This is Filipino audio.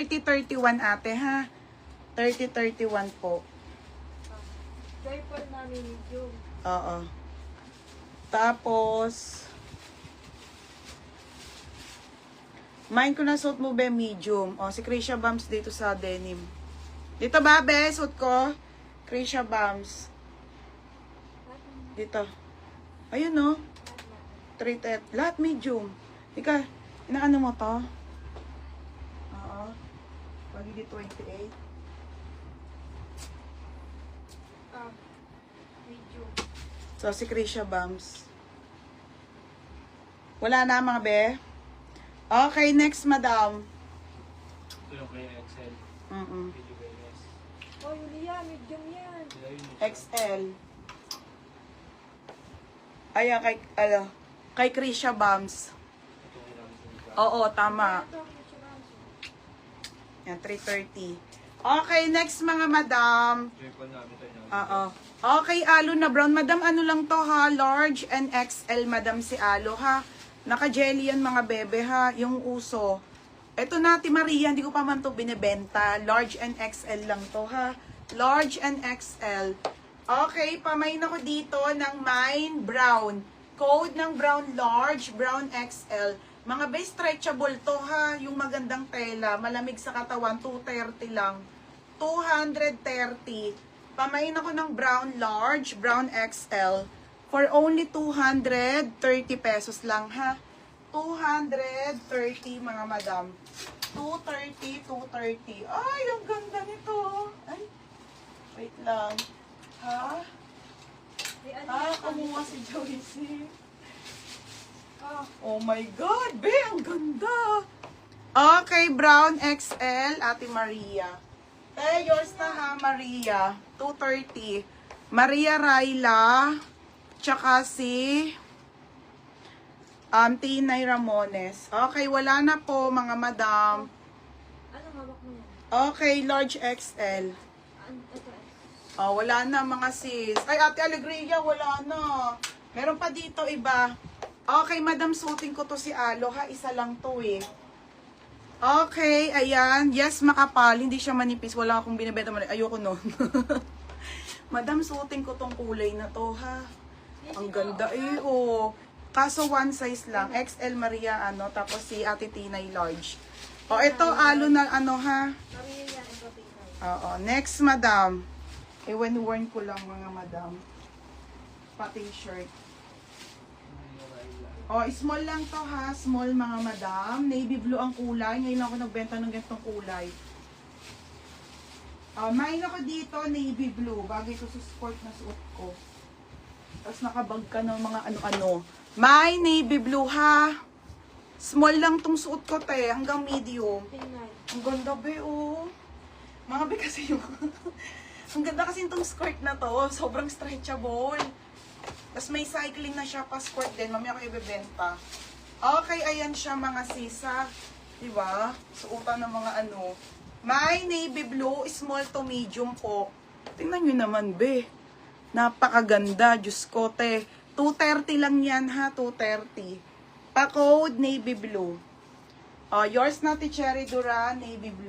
30-31 ate ha. 30-31 po. Triple namin medium. Oo. Tapos, mine ko na suot mo be medium. O, si Krisha Bams dito sa denim. Dito ba be, suot ko? Krisha Bams. Dito. Ayun no. 3 lahat medium. Ika, inaano mo to? Oo. Pagiging 28. Medium. So, si Krisha Bams. Wala na mga be. Okay, next madam. Ito yung kay XL. Video guys. Oh, Yulia, medium yan. XL. Ayan, kay Krisha Bams. Oo, tama. Yan, 330. Okay, next mga madam. Triple namin ito yung Oo. Okay, alo na brown. Madam, ano lang to ha? Large and XL, madam, si alo ha. Naka-jelly yan mga bebe ha. Yung uso. Ito na, Maria, hindi ko pa man to binibenta. Large and XL lang to ha. Large and XL. Okay, pamain ako dito ng mine brown. Code ng brown large, brown XL. Mga be, stretchable to ha. Yung magandang tela. Malamig sa katawan, 230 lang. 230. Pamain ako ng brown large, brown XL. For only 230 pesos lang ha. 230 mga madam. 230, 230. Ay, ang ganda nito. Ay, wait lang. Ha? Kumuha si Joyce. Oh my God, be, ang ganda. Okay, brown XL, Ate Maria. Yours na ha, Maria. 230. Maria Raila, tsaka si Tinay Ramones. Okay, wala na po, mga madam. Ano hawak mo yan? Okay, large XL. Ito. Oh, wala na mga sis. Ay, Ate Alegria, wala na. Meron pa dito iba. Okay, madam, suotin ko to si Alo ha. Isa lang to eh. Okay, ayan. Yes, makapal. Hindi siya manipis. Wala akong binibenta. Ayoko nun. Madam, suotin ko tong kulay na to ha. Ang ganda eh. Oh. Kaso one size lang. XL Maria ano. Tapos si Ate Tinay large. Oh, ito Alo na ano ha. Maria yan, ito tingnan. Oo. Next, madam. Worn ko lang mga madam. Pati shirt. Oh, small lang to ha. Small mga madam. Navy blue ang kulay. Ngayon lang ako nagbenta ng ganitong kulay. Main ako dito, navy blue. Bagay ko sa sport na suot ko. Tapos nakabag ka ng mga ano-ano. May navy blue ha. Small lang tong suot ko te. Hanggang medium. Tingnan. Ang ganda be oh. Mga be kasi yung... Ang ganda kasi itong skirt na to. Sobrang stretchable. Tapos may cycling na siya pa skirt din. Mamaya ko ibebenta. Okay, ayan siya mga sisa. Diba? Suotan ng mga ano. May navy blue, small to medium po. Tingnan nyo naman be. Napakaganda. Diyos ko te. 230 lang yan ha. 230. Pa-code navy blue. Yours na ti Cherry Duran, navy blue.